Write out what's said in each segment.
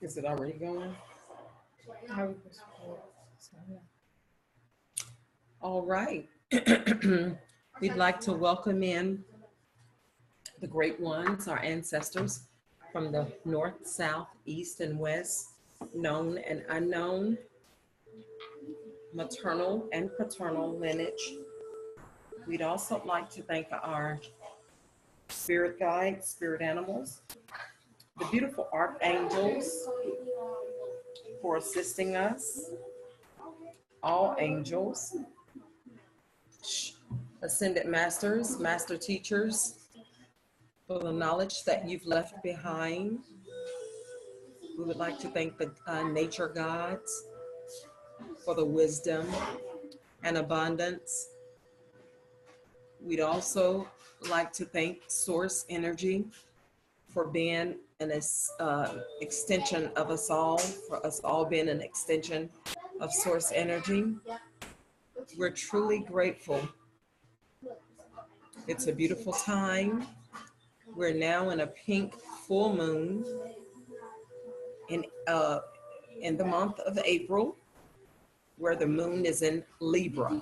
Is it already going? All right. We'd like to welcome in the great ones, our ancestors from the north, south, east, and west, known and unknown, maternal and paternal lineage. We'd also like to thank our spirit guides, spirit animals, the beautiful archangels for assisting us, all angels, ascended masters, master teachers, for the knowledge that you've left behind. We would like to thank the nature gods for the wisdom and abundance. We'd also like to thank Source Energy for being an extension of us all, for us all being an extension of Source Energy. We're truly grateful. It's a beautiful time. We're now in a pink full moon in the month of April, where the moon is in Libra.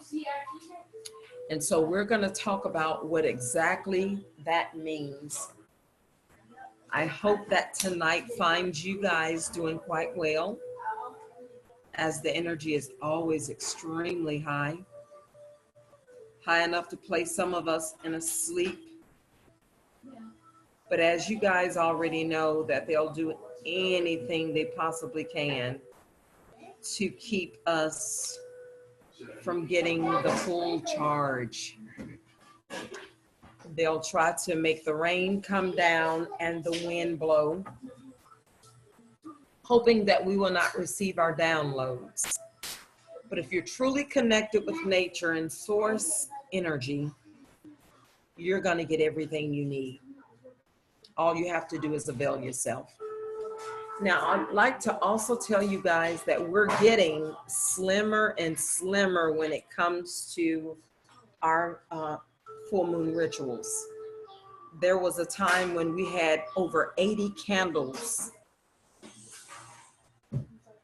And so we're going to talk about what exactly that means. I hope that tonight finds you guys doing quite well, as the energy is always extremely high enough to place some of us in a sleep. But as you guys already know, that they'll do anything they possibly can to keep us from getting the full charge. They'll try to make the rain come down and the wind blow, hoping that we will not receive our downloads. But if you're truly connected with nature and source energy, you're going to get everything you need. All you have to do is avail yourself. Now, I'd like to also tell you guys that we're getting slimmer and slimmer when it comes to our full moon rituals. There was a time when we had over 80 candles.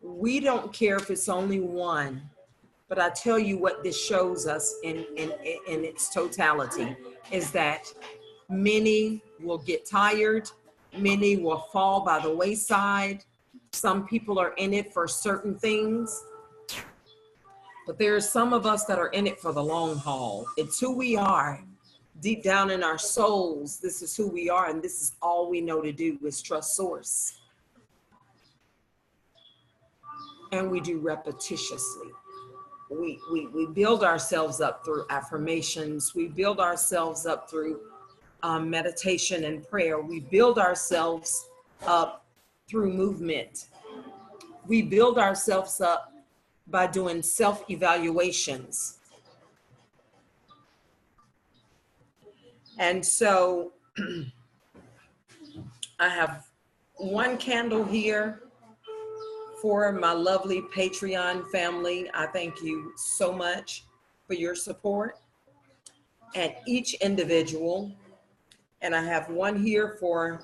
We don't care if it's only one, but I tell you what this shows us in its totality is that many will get tired, many will fall by the wayside. Some people are in it for certain things, but there are some of us that are in it for the long haul. It's who we are. Deep down in our souls, this is who we are, and this is all we know to do is trust Source. And we do repetitiously. We build ourselves up through affirmations. We build ourselves up through meditation and prayer. We build ourselves up through movement. We build ourselves up by doing self-evaluations. And so I have one candle here for my lovely Patreon family. I thank you so much for your support, and each individual. And I have one here for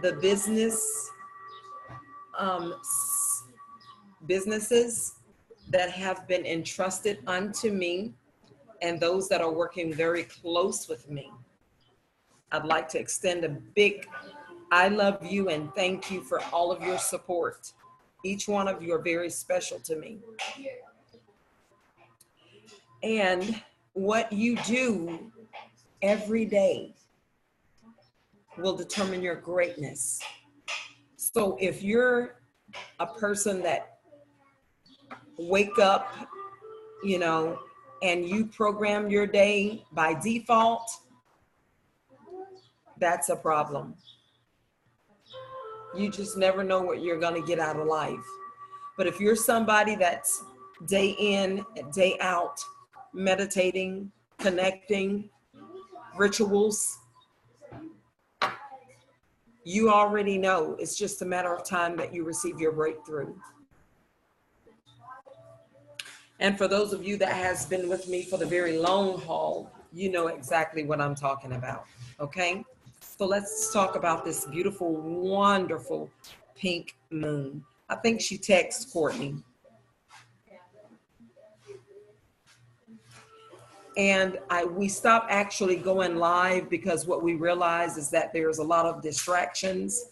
the businesses that have been entrusted unto me, and those that are working very close with me. I'd like to extend a big I love you and thank you for all of your support. Each one of you are very special to me. And what you do every day will determine your greatness. So if you're a person that wake up, and you program your day by default, that's a problem. You just never know what you're going to get out of life. But if you're somebody that's day in, day out, meditating, connecting, rituals, You already know. It's just a matter of time that you receive your breakthrough. And for those of you that has been with me for the very long haul, you know exactly what I'm talking about, okay? So let's talk about this beautiful, wonderful pink moon. I think she texted Courtney. And we stopped actually going live because what we realized is that there's a lot of distractions.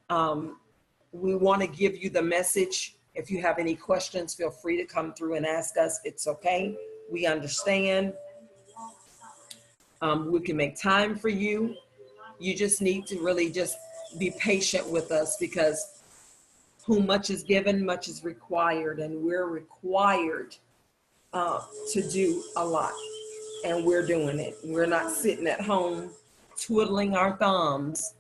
We want to give you the message. If you have any questions, feel free to come through and ask us. It's okay. We understand. We can make time for you. You just need to really just be patient with us, because whom much is given, much is required, and we're required to do a lot, and we're doing it. We're not sitting at home twiddling our thumbs.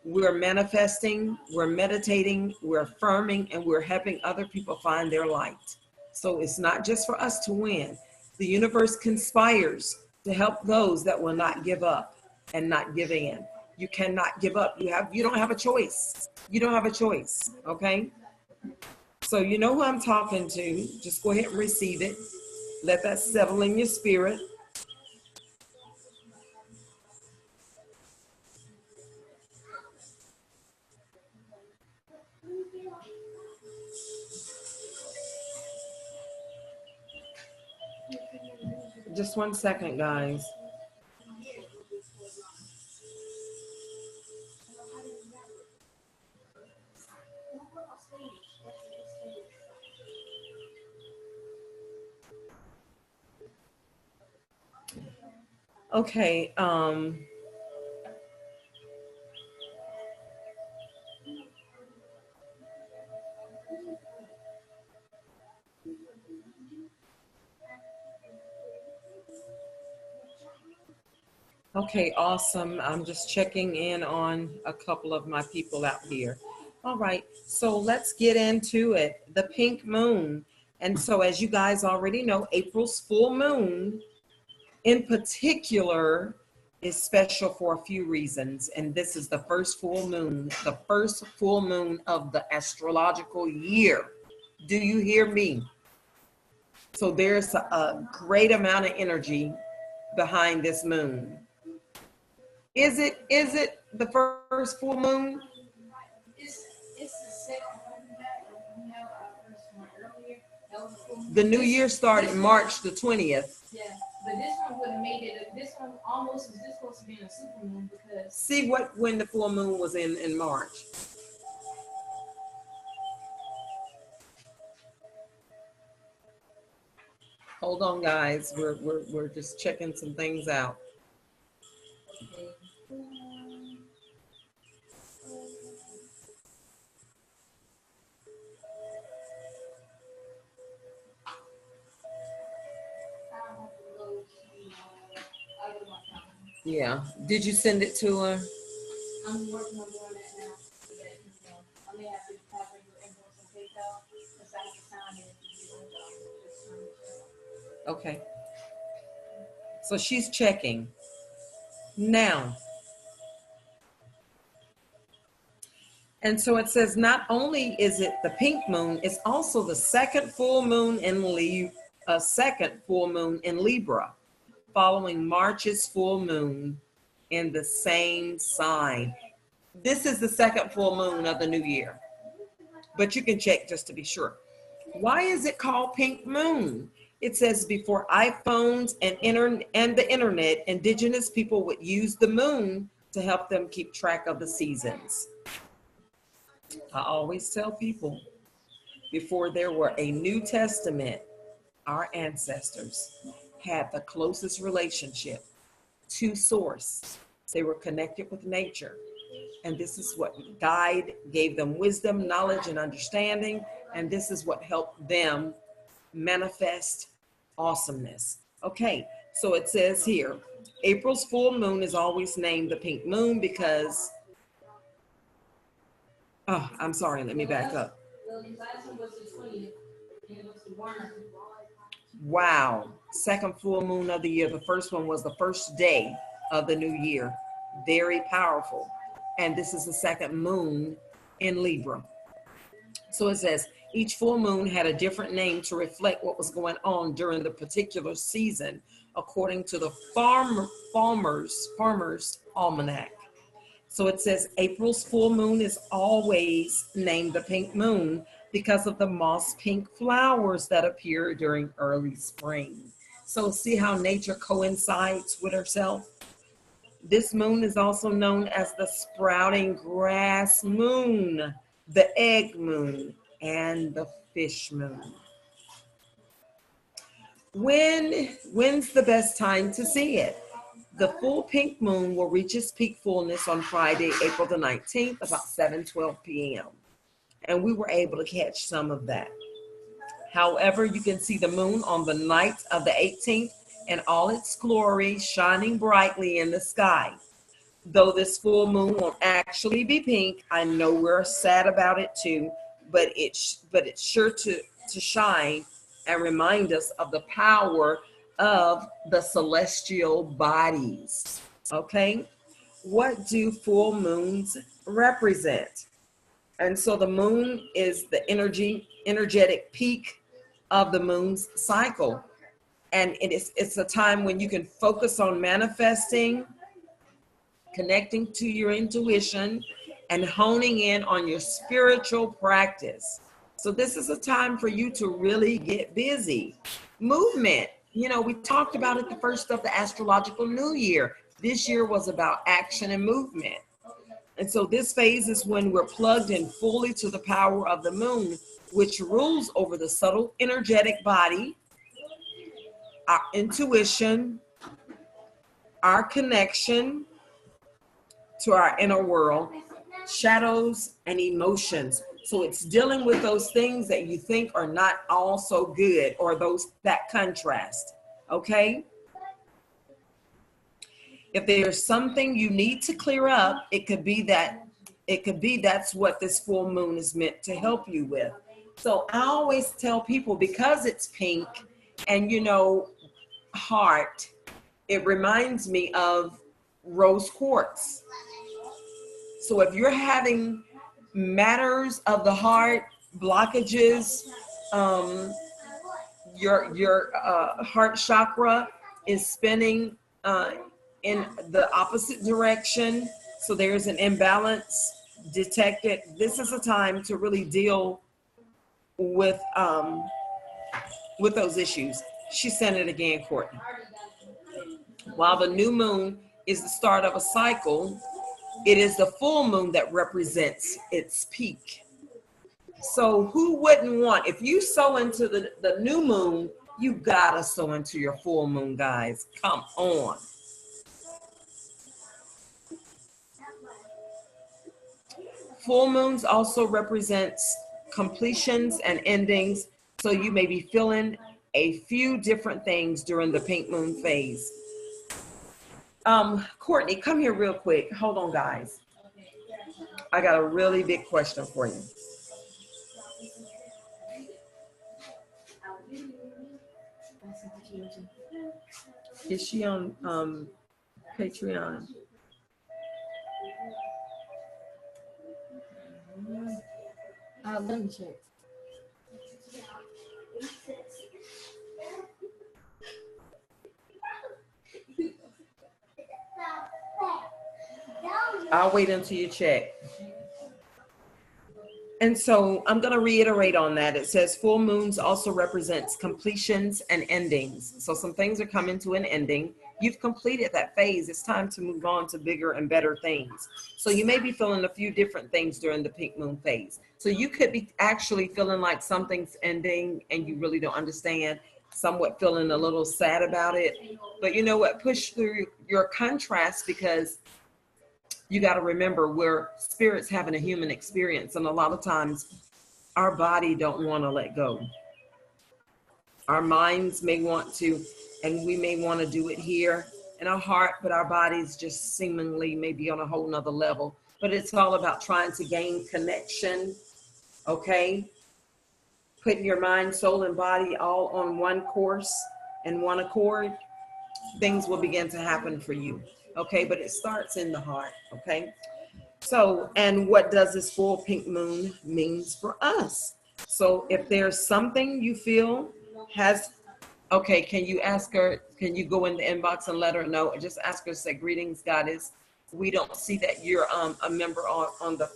We're manifesting, we're meditating, we're affirming, and we're helping other people find their light. So it's not just for us to win. The universe conspires to help those that will not give up and not give in. You cannot give up. You don't have a choice. You don't have a choice, okay? So you know who I'm talking to. Just go ahead and receive it. Let that settle in your spirit. Just 1 second, guys. Okay, okay, awesome. I'm just checking in on a couple of my people out here. All right, so let's get into it. The pink moon. And so as you guys already know, April's full moon in particular is special for a few reasons. And this is the first full moon of the astrological year. Do you hear me? So there's a great amount of energy behind this moon. Is it the first full moon? It's the second one that we have our first one earlier. That was full moon. The new year started March the 20th. Yeah, but this one would have made it. This one almost was just supposed to be in a super moon because. See when the full moon was in March. Hold on, guys. We're just checking some things out. Yeah. Did you send it to her? I'm working on doing that now. So that, I may have to have her do invoice and PayPal because I have to sign it. Okay. So she's checking. Now. And so it says not only is it the pink moon, it's also the second full moon in Libra, following March's full moon in the same sign. This is the second full moon of the new year, but you can check just to be sure. Why is it called pink moon? It says before iPhones and the internet, indigenous people would use the moon to help them keep track of the seasons. I always tell people, before there were a New Testament, our ancestors had the closest relationship to source. They were connected with nature. And this is what gave them wisdom, knowledge, and understanding. And this is what helped them manifest awesomeness. Okay, so it says here, April's full moon is always named the pink moon because, oh, I'm sorry, let me back up. Wow, second full moon of the year. The first one was the first day of the new year. Very powerful. and this is the second moon in Libra. So it says each full moon had a different name to reflect what was going on during the particular season, according to the farmer's almanac. So it says April's full moon is always named the pink moon because of the moss pink flowers that appear during early spring. So see how nature coincides with herself? This moon is also known as the sprouting grass moon, the egg moon, and the fish moon. When's the best time to see it? The full pink moon will reach its peak fullness on Friday, April the 19th, about 7:12 p.m. And we were able to catch some of that. However, you can see the moon on the night of the 18th in all its glory, shining brightly in the sky. Though this full moon won't actually be pink, I know we're sad about it too, but it's sure to shine and remind us of the power of the celestial bodies. Okay, what do full moons represent? And so the moon is the energetic peak of the moon's cycle, and it's a time when you can focus on manifesting, connecting to your intuition, and honing in on your spiritual practice. So this is a time for you to really get busy. Movement, we talked about it the first of the astrological new year. This year was about action and movement. And so this phase is when we're plugged in fully to the power of the moon, which rules over the subtle energetic body, our intuition, our connection to our inner world, shadows, and emotions. So it's dealing with those things that you think are not all so good, or that contrast. Okay? If there's something you need to clear up, it could be that's what this full moon is meant to help you with. So I always tell people, because it's pink and heart, it reminds me of rose quartz. So if you're having matters of the heart, blockages, your heart chakra is spinning in the opposite direction, so there's an imbalance detected. This is a time to really deal with those issues. She sent it again, Courtney. While the new moon is the start of a cycle, it is the full moon that represents its peak. So who wouldn't want, if you sow into the new moon, you gotta sow into your full moon, guys. Come on. Full moons also represents completions and endings. So you may be feeling a few different things during the pink moon phase. Courtney, come here real quick. Hold on, guys. I got a really big question for you. Is she on Patreon? Let me check. I'll wait until you check. And so I'm going to reiterate on that. It says full moons also represents completions and endings. So some things are coming to an ending. You've completed that phase. It's time to move on to bigger and better things. So you may be feeling a few different things during the pink moon phase. So you could be actually feeling like something's ending and you really don't understand, somewhat feeling a little sad about it. But you know what? Push through your contrast, because you got to remember, we're spirits having a human experience, and a lot of times our body don't want to let go. Our minds may want to, and we may want to do it here in our heart, but our bodies just seemingly may be on a whole nother level. But it's all about trying to gain connection, okay? Putting your mind, soul, and body all on one course and one accord, things will begin to happen for you, okay? But it starts in the heart, okay? So So, and what does this full pink moon means for us? So if there's something you feel has, okay, can you ask her, can you go in the inbox and let her know? Just ask her, say, greetings, goddess. We don't see that you're a member on the,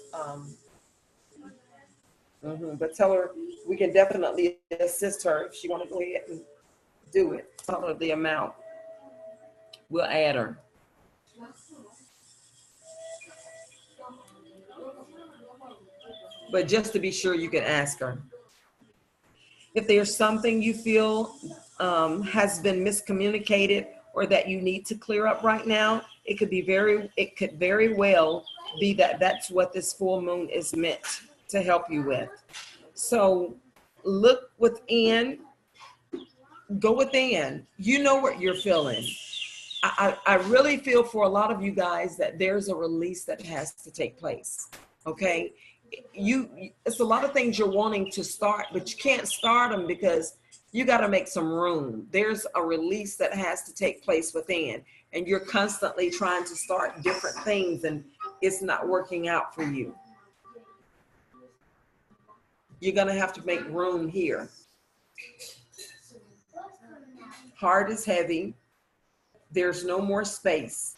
but tell her we can definitely assist her if she want to go ahead and do it. Tell her the amount. We'll add her. But just to be sure, you can ask her. If there's something you feel has been miscommunicated or that you need to clear up right now, it could very well be that that's what this full moon is meant to help you with. So look within, go within. You know what you're feeling. I really feel for a lot of you guys that there's a release that has to take place. Okay. It's a lot of things you're wanting to start, but you can't start them because you got to make some room. There's a release that has to take place within, and you're constantly trying to start different things and it's not working out for you. You're going to have to make room here. Heart is heavy. There's no more space.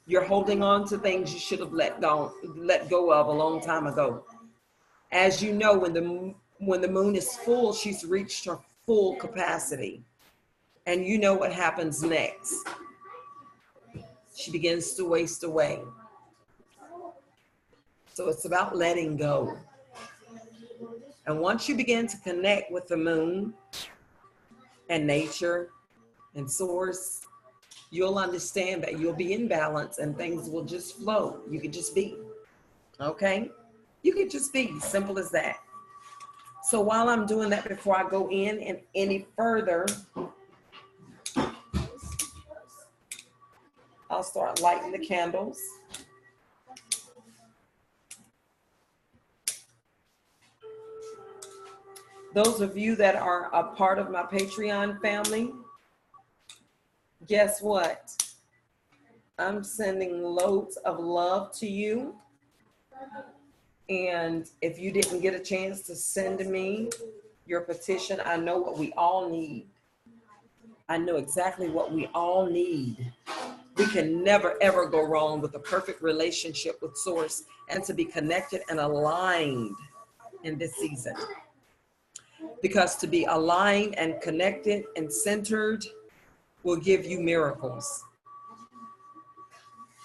You're holding on to things you should have let go of a long time ago. As you know, when the moon is full, she's reached her full capacity. And you know what happens next. She begins to waste away. So it's about letting go. And once you begin to connect with the moon and nature and source, you'll understand that you'll be in balance and things will just flow. You could just be, okay? You could just be, simple as that. So while I'm doing that, before I go in and any further, I'll start lighting the candles. Those of you that are a part of my Patreon family, guess what? I'm sending loads of love to you. And if you didn't get a chance to send me your petition, I know what we all need. I know exactly what we all need. We can never, ever go wrong with a perfect relationship with Source and to be connected and aligned in this season. Because to be aligned and connected and centered will give you miracles.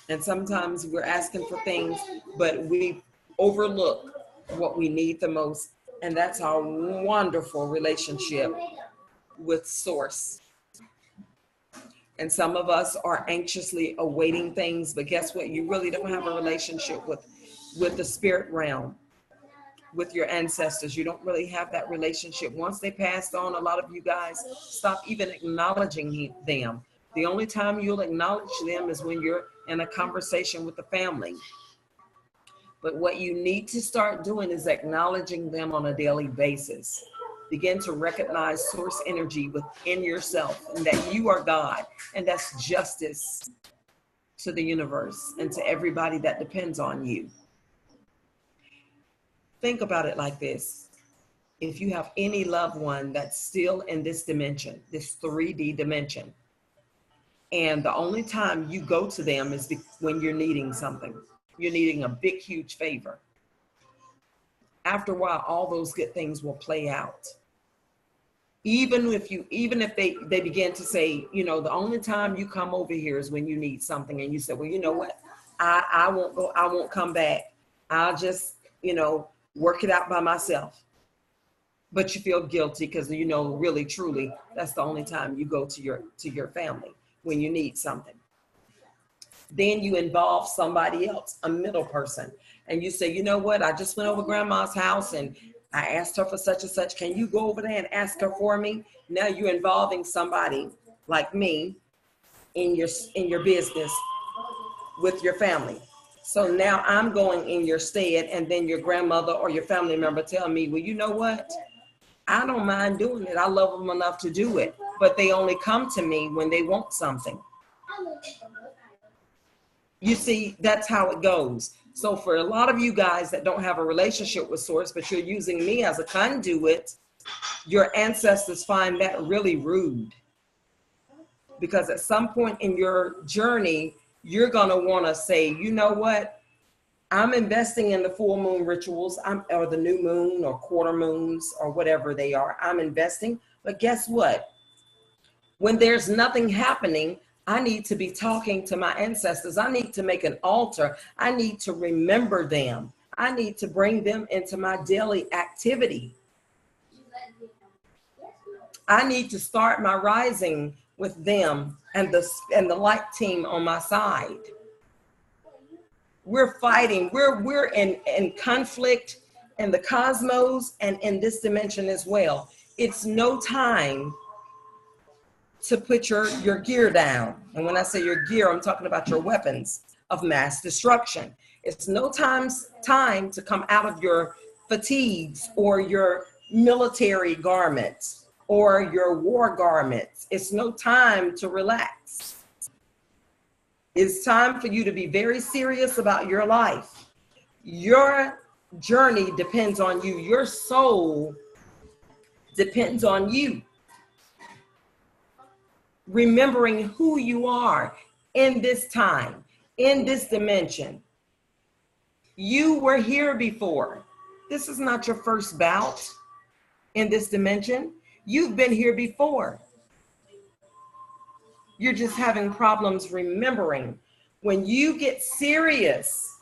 And sometimes we're asking for things, but we overlook what we need the most. And that's our wonderful relationship with Source. And some of us are anxiously awaiting things, but guess what? You really don't have a relationship with the spirit realm, with your ancestors. You don't really have that relationship. Once they passed on, a lot of you guys stop even acknowledging them. The only time you'll acknowledge them is when you're in a conversation with the family. But what you need to start doing is acknowledging them on a daily basis. Begin to recognize Source energy within yourself and that you are God, and that's justice to the universe and to everybody that depends on you. Think about it like this. If you have any loved one that's still in this dimension, this 3D dimension, and the only time you go to them is when you're needing something, you're needing a big, huge favor. After a while, all those good things will play out. Even if they begin to say, you know, the only time you come over here is when you need something, and you say, well, you know what, I won't go, I won't come back. I'll just, you know, work it out by myself. But you feel guilty because, you know, really, truly, that's the only time you go to your family, when you need something. Then you involve somebody else, a middle person, and you say, you know what, I just went over grandma's house and I asked her for such and such. Can you go over there and ask her for me? Now you're involving somebody like me in your business with your family. So now I'm going in your stead, and then your grandmother or your family member tell me, well, you know what? I don't mind doing it. I love them enough to do it, but they only come to me when they want something. You see, that's how it goes. So for a lot of you guys that don't have a relationship with Source, but you're using me as a conduit, your ancestors find that really rude. Because at some point in your journey, you're going to want to say, you know what? I'm investing in the full moon rituals, or the new moon or quarter moons or whatever they are. I'm investing. But guess what? When there's nothing happening, I need to be talking to my ancestors. I need to make an altar. I need to remember them. I need to bring them into my daily activity. I need to start my rising with them and the light team on my side. We're fighting. We're in conflict in the cosmos and in this dimension as well. It's no time to put your gear down. And when I say your gear, I'm talking about your weapons of mass destruction. It's no time to come out of your fatigues or your military garments or your war garments. It's no time to relax. It's time for you to be very serious about your life. Your journey depends on you. Your soul depends on you. Remembering who you are in this time, in this dimension. You were here before. This is not your first bout in this dimension. You've been here before. You're just having problems remembering. When you get serious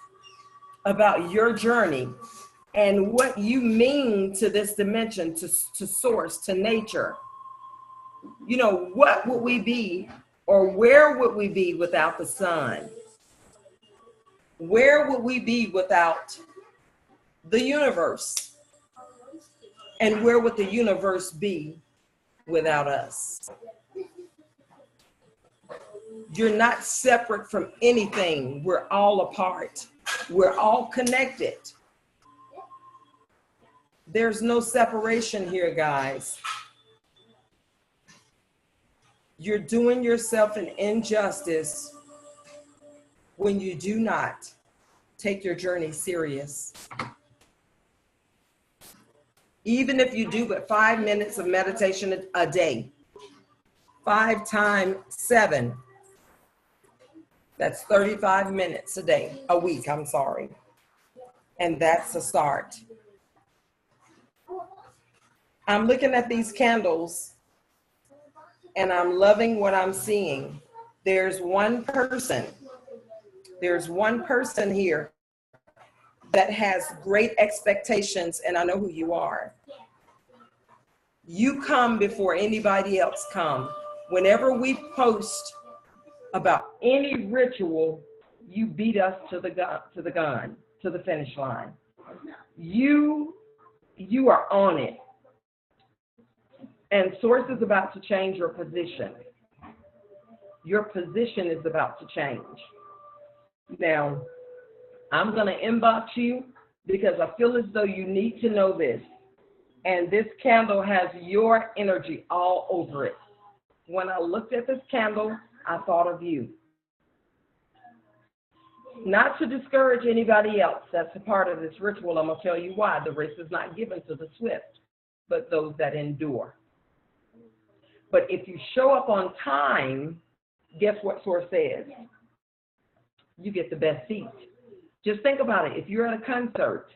about your journey and what you mean to this dimension, to source, to nature, you know, what would we be, or where would we be without the sun? Where would we be without the universe? And where would the universe be without us? You're not separate from anything. We're all a part. We're all connected. There's no separation here, guys. You're doing yourself an injustice when you do not take your journey serious. Even if you do but 5 minutes of meditation a day, 5 times 7, that's 35 minutes a week, I'm sorry. And that's a start. I'm looking at these candles and I'm loving what I'm seeing. There's one person here that has great expectations, and I know who you are. You come before anybody else come. Whenever we post about any ritual, you beat us to the finish line. You are on it. And Source is about to change your position. Your position is about to change. Now, I'm going to inbox you because I feel as though you need to know this. And this candle has your energy all over it. When I looked at this candle, I thought of you. Not to discourage anybody else that's a part of this ritual, I'm going to tell you why. The race is not given to the swift, but those that endure. But if you show up on time, guess what Source says? You get the best seat. Just think about it. If you're at a concert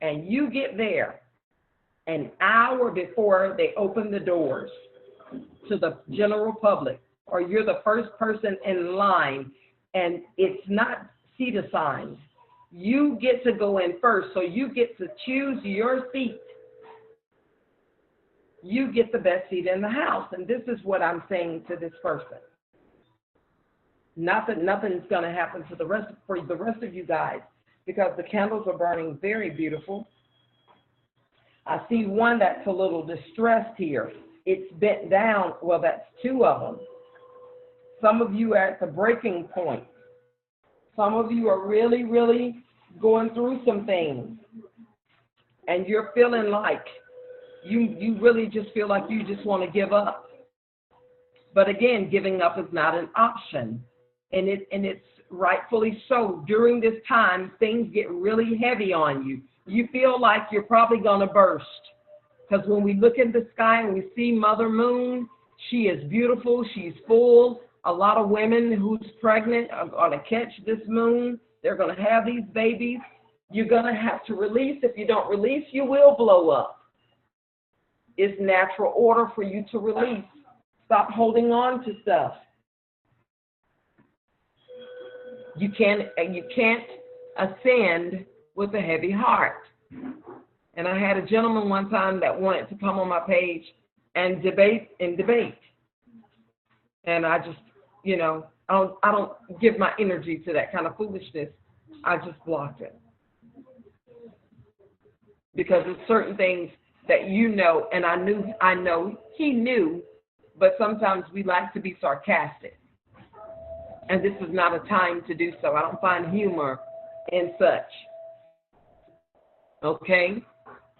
and you get there an hour before they open the doors to the general public, or you're the first person in line and it's not seat assigned, you get to go in first, so you get to choose your seat. You get the best seat in the house. And this is what I'm saying to this person. Not that nothing's going to happen for the rest of you guys, because the candles are burning very beautiful. I see one that's a little distressed here. It's bent down. Well, that's 2 of them. Some of you are at the breaking point. Some of you are really, really going through some things. And you're feeling like you really just feel like you just want to give up. But again, giving up is not an option. And it's rightfully so, during this time, things get really heavy on you. You feel like you're probably going to burst. Because when we look in the sky and we see Mother Moon, she is beautiful, she's full. A lot of women who's pregnant are going to catch this moon. They're going to have these babies. You're going to have to release. If you don't release, you will blow up. It's natural order for you to release. Stop holding on to stuff. You can't ascend with a heavy heart. And I had a gentleman one time that wanted to come on my page and debate. And I just, I don't give my energy to that kind of foolishness. I just blocked it. Because there's certain things that and I know he knew, but sometimes we like to be sarcastic. And this is not a time to do so. I don't find humor in such. Okay?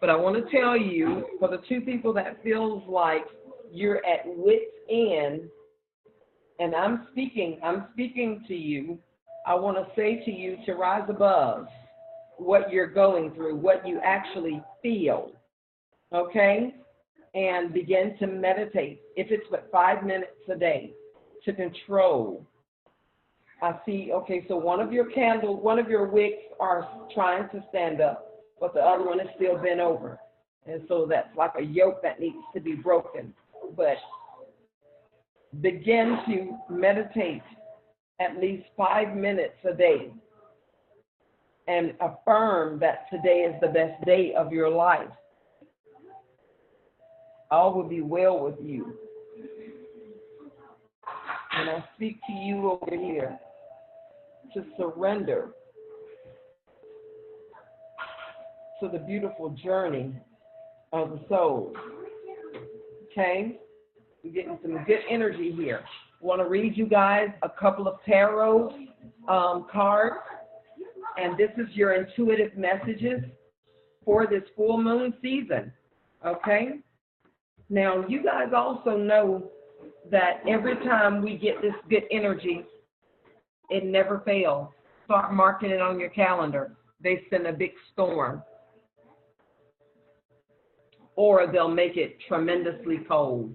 But I want to tell you, for the two people that feels like you're at wit's end, and I'm speaking to you, I want to say to you to rise above what you're going through, what you actually feel, okay? And begin to meditate, if it's but 5 minutes a day, to control. I see, okay, so one of your wicks are trying to stand up, but the other one is still bent over. And so that's like a yoke that needs to be broken. But begin to meditate at least 5 minutes a day and affirm that today is the best day of your life. All will be well with you. And I speak to you over here to surrender to the beautiful journey of the soul. Okay? We're getting some good energy here. I want to read you guys a couple of tarot cards. And this is your intuitive messages for this full moon season. Okay? Now, you guys also know that every time we get this good energy, it never fails. Start marking it on your calendar. They send a big storm. Or they'll make it tremendously cold.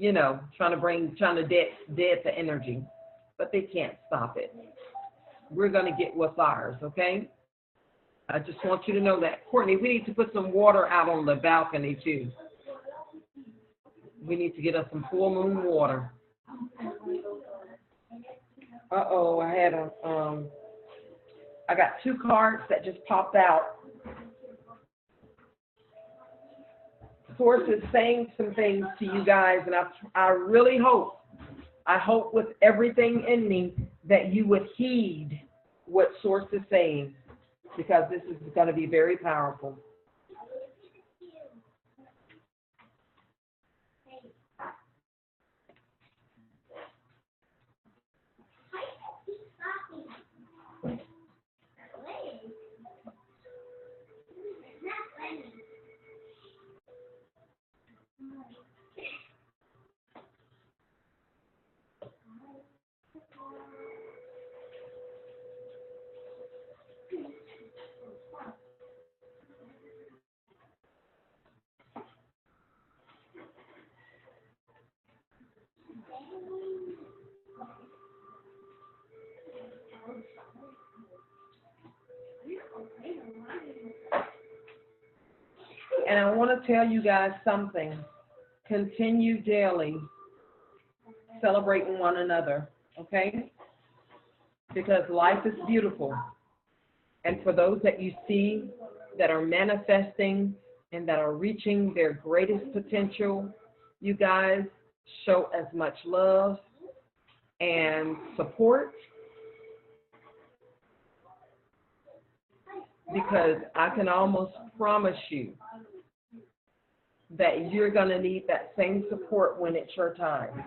Trying to dead the energy. But they can't stop it. We're going to get what's ours, okay? I just want you to know that. Courtney, we need to put some water out on the balcony, too. We need to get us some full moon water. Uh-oh, I got 2 cards that just popped out. Source is saying some things to you guys, and I really hope with everything in me that you would heed what Source is saying, because this is going to be very powerful. And I want to tell you guys something. Continue daily celebrating one another, okay? Because life is beautiful. And for those that you see that are manifesting and that are reaching their greatest potential, you guys show as much love and support, because I can almost promise you that you're going to need that same support when it's your time,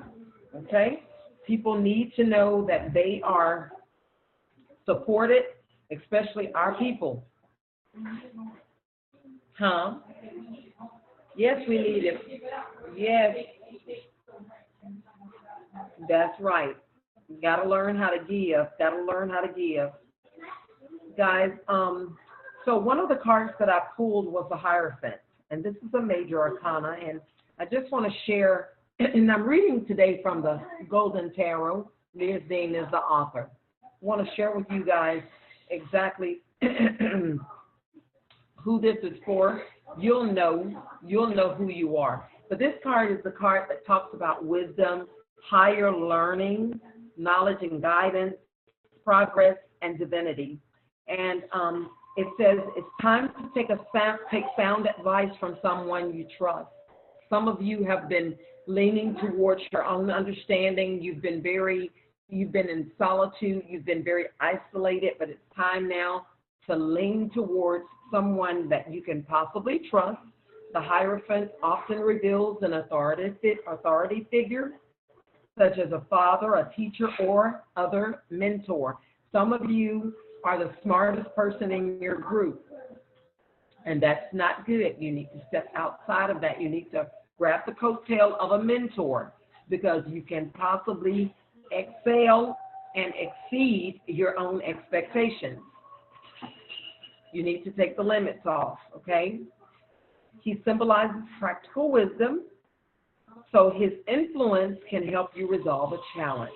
okay? People need to know that they are supported, especially our people. Huh? Yes, we need it. Yes. That's right. You got to learn how to give. Got to learn how to give. Guys, so one of the cards that I pulled was the Hierophant, and this is a major arcana, and I just want to share, and I'm reading today from the Golden Tarot. Liz Dean is the author. I want to share with you guys exactly who this is for. You'll know who you are. But this card is the card that talks about wisdom, higher learning, knowledge and guidance, progress, and divinity. And it says it's time to take sound advice from someone you trust. Some of you have been leaning towards your own understanding. You've been in solitude. You've been very isolated, but it's time now to lean towards someone that you can possibly trust. The Hierophant often reveals an authority figure, such as a father, a teacher, or other mentor. Some of you are the smartest person in your group, and that's not good. You need to step outside of that. You need to grab the coattail of a mentor, because you can possibly excel and exceed your own expectations. You need to take the limits off, okay? He symbolizes practical wisdom, so his influence can help you resolve a challenge.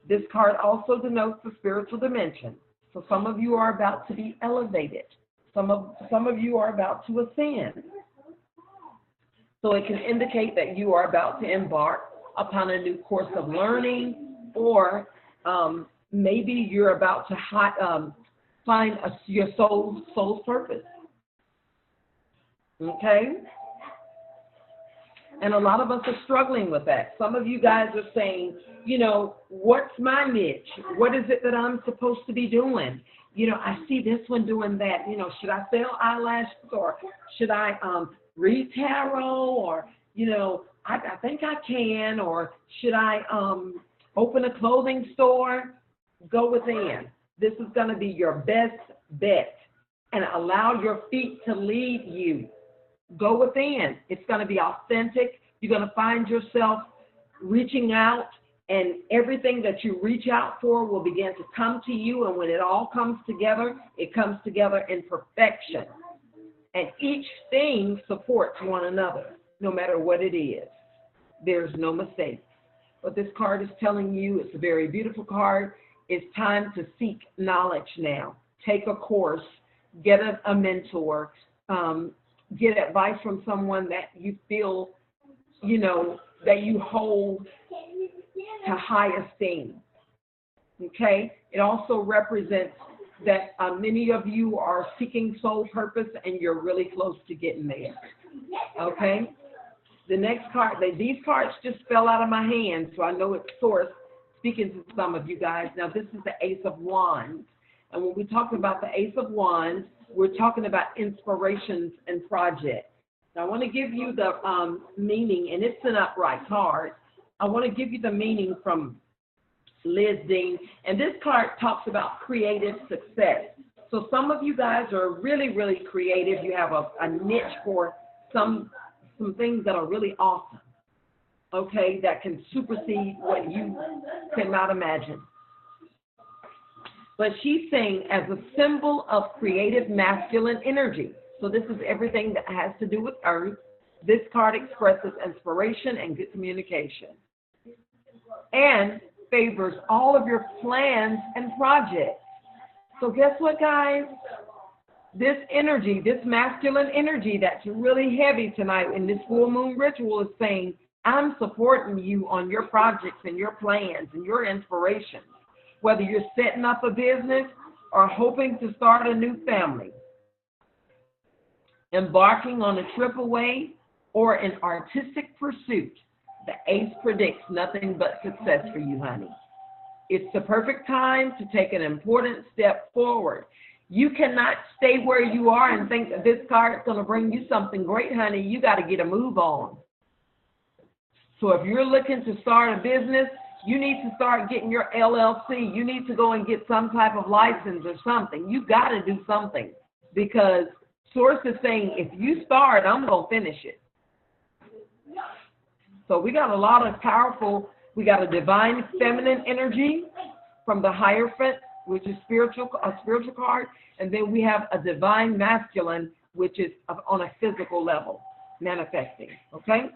This card also denotes the spiritual dimension. So some of you are about to be elevated. Some of you are about to ascend. So it can indicate that you are about to embark upon a new course of learning, or maybe you're about to find your soul's purpose. Okay? And a lot of us are struggling with that. Some of you guys are saying, you know, what's my niche? What is it that I'm supposed to be doing? You know, I see this one doing that. You know, should I sell eyelashes, or should I read tarot, or, you know, I think I can, or should I open a clothing store? Go within. This is going to be your best bet, and allow your feet to lead you. Go within. It's going to be authentic. You're going to find yourself reaching out, and everything that you reach out for will begin to come to you. And when it all comes together, it comes together in perfection. And each thing supports one another, no matter what it is. There's no mistake. What this card is telling you, it's a very beautiful card. It's time to seek knowledge now. Take a course, get a mentor, get advice from someone that you feel, you know, that you hold to high esteem. Okay? It also represents that many of you are seeking soul purpose, and you're really close to getting there. Okay? The next card, these cards just fell out of my hand, so I know it's Source speaking to some of you guys. Now, this is the Ace of Wands. And when we talk about the Ace of Wands, we're talking about inspirations and projects. Now, I want to give you the meaning, and it's an upright card. I want to give you the meaning from Liz Dean. And this card talks about creative success. So some of you guys are really, really creative. You have a niche for some things that are really awesome, okay, that can supersede what you cannot imagine. But she's saying as a symbol of creative masculine energy. So this is everything that has to do with Earth. This card expresses inspiration and good communication, and favors all of your plans and projects. So guess what, guys? This energy, this masculine energy that's really heavy tonight in this full moon ritual is saying, I'm supporting you on your projects and your plans and your inspirations. Whether you're setting up a business or hoping to start a new family, embarking on a trip away, or an artistic pursuit, the Ace predicts nothing but success for you, honey. It's the perfect time to take an important step forward. You cannot stay where you are and think that this card is going to bring you something great, honey. You got to get a move on. So if you're looking to start a business, you need to start getting your LLC. You need to go and get some type of license or something. You got to do something, because Source is saying, if you start, I'm going to finish it. So we got a lot of powerful We got a divine feminine energy from the Hierophant, which is a spiritual card. And then we have a divine masculine, which is on a physical level, manifesting, okay?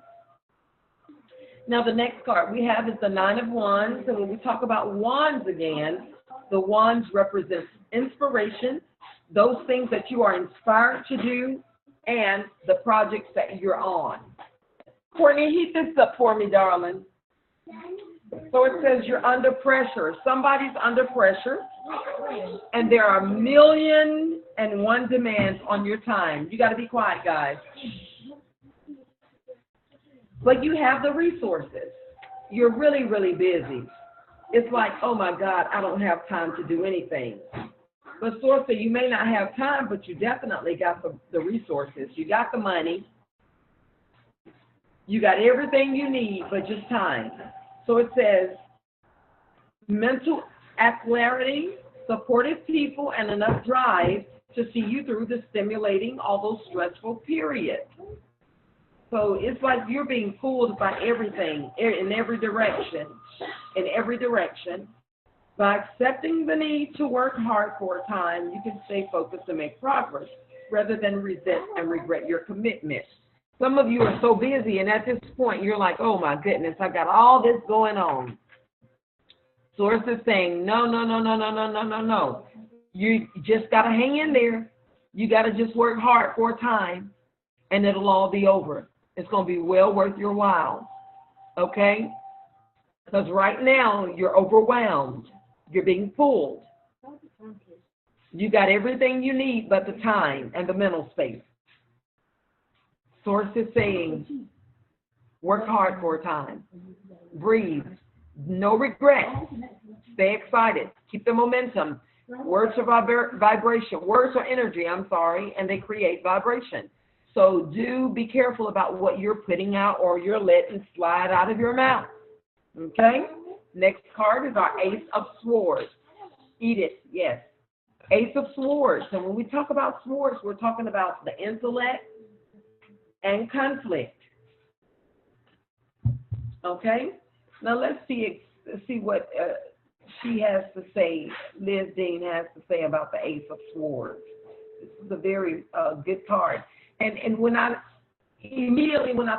Now the next card we have is the Nine of Wands. And when we talk about wands again, the wands represent inspiration, those things that you are inspired to do, and the projects that you're on. Courtney, heat this up for me, darling. So it says you're under pressure. Somebody's under pressure, and there are 1,000,001 demands on your time. You got to be quiet, guys. But you have the resources. You're really, really busy. It's like, oh my God, I don't have time to do anything. But Source said you may not have time, but you definitely got the resources. You got the money. You got everything you need, but just time. So it says mental clarity, supportive people, and enough drive to see you through the stimulating, although stressful period. So it's like you're being pulled by everything, in every direction, By accepting the need to work hard for a time, you can stay focused and make progress rather than resent and regret your commitment. Some of you are so busy, and at this point, you're like, oh my goodness, I got all this going on. Source is saying, no. You just got to hang in there. You got to just work hard for a time, and it'll all be over. It's going to be well worth your while, okay? Because right now, you're overwhelmed. You're being pulled. You got everything you need but the time and the mental space. Source is saying, work hard for a time. Breathe. No regret. Stay excited. Keep the momentum. Words are vibration. Words are energy, and they create vibration. So do be careful about what you're putting out or you're letting slide out of your mouth. Okay? Next card is our Ace of Swords. Edith, yes. Ace of Swords. And when we talk about swords, we're talking about the intellect and conflict. Okay? Now let's see what she has to say, Liz Dean has to say about the Ace of Swords. This is a very good card. And when I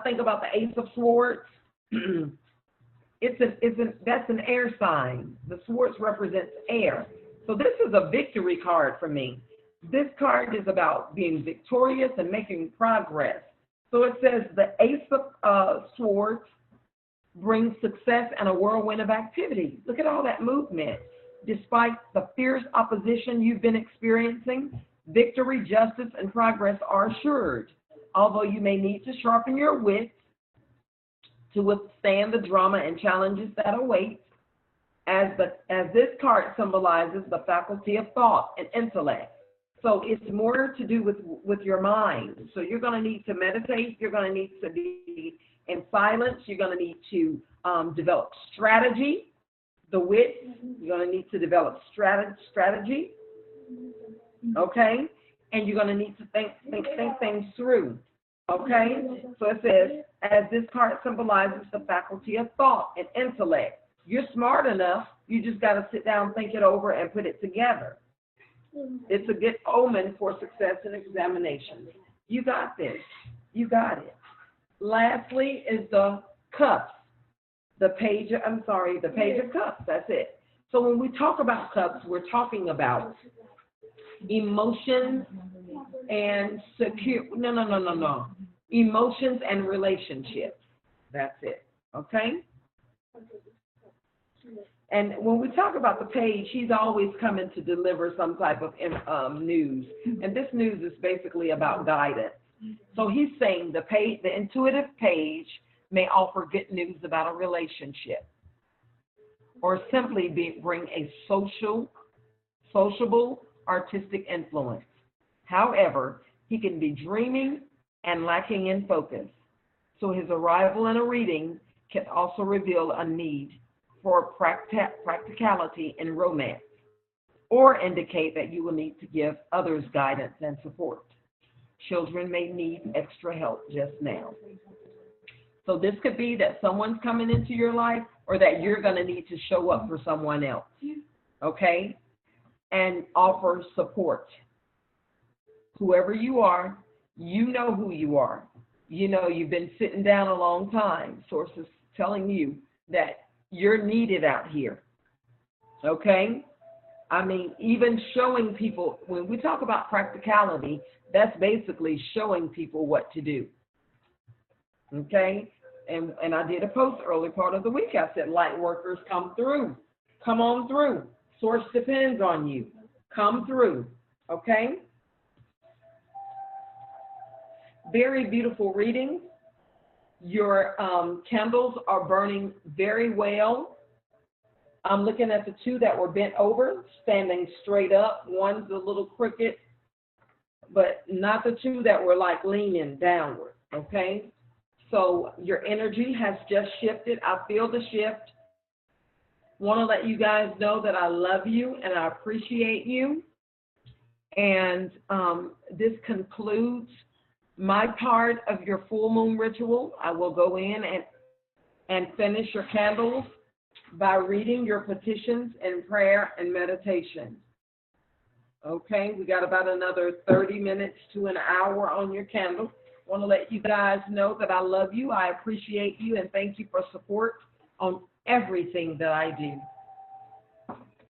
think about the Ace of Swords, that's an air sign. The swords represents air. So this is a victory card for me. This card is about being victorious and making progress. So it says the Ace of Swords brings success and a whirlwind of activity. Look at all that movement. Despite the fierce opposition you've been experiencing, victory, justice, and progress are assured. Although you may need to sharpen your wits to withstand the drama and challenges that await, as this card symbolizes the faculty of thought and intellect. So it's more to do with your mind. So you're going to need to meditate. You're going to need to be in silence. You're going to need to develop strategy, the wit. You're going to need to develop strategy. Okay? And you're going to need to think things through. Okay? So it says, as this card symbolizes the faculty of thought and intellect. You're smart enough. You just got to sit down, think it over, and put it together. It's a good omen for success in examinations. You got this. You got it. Lastly is the cups. The page of cups. That's it. So when we talk about cups, we're talking about emotions and emotions and relationships. That's it. Okay? And when we talk about the page, he's always coming to deliver some type of news. And this news is basically about guidance. So he's saying the intuitive page may offer good news about a relationship, or simply bring a sociable, artistic influence. However, he can be dreaming and lacking in focus. So his arrival in a reading can also reveal a need for practicality in romance, or indicate that you will need to give others guidance and support. Children may need extra help just now. So this could be that someone's coming into your life or that you're going to need to show up for someone else, okay? And offer support. Whoever you are, you know who you are. You know you've been sitting down a long time. Sources telling you that you're needed out here, okay? I mean, even showing people, when we talk about practicality, that's basically showing people what to do, okay? And I did a post early part of the week. I said, light workers, come through. Come on through. Source depends on you. Come through, okay? Very beautiful reading. Your candles are burning very well. I'm looking at the two that were bent over, standing straight up. One's a little crooked, but not the two that were like leaning downward, okay? So your energy has just shifted. I feel the shift. Want to let you guys know that I love you and I appreciate you. And this concludes my part of your full moon ritual. I will go in and finish your candles by reading your petitions and prayer and meditation. Okay, we got about another 30 minutes to an hour on your candle. I want to let you guys know that I love you, I appreciate you, and thank you for support on everything that I do.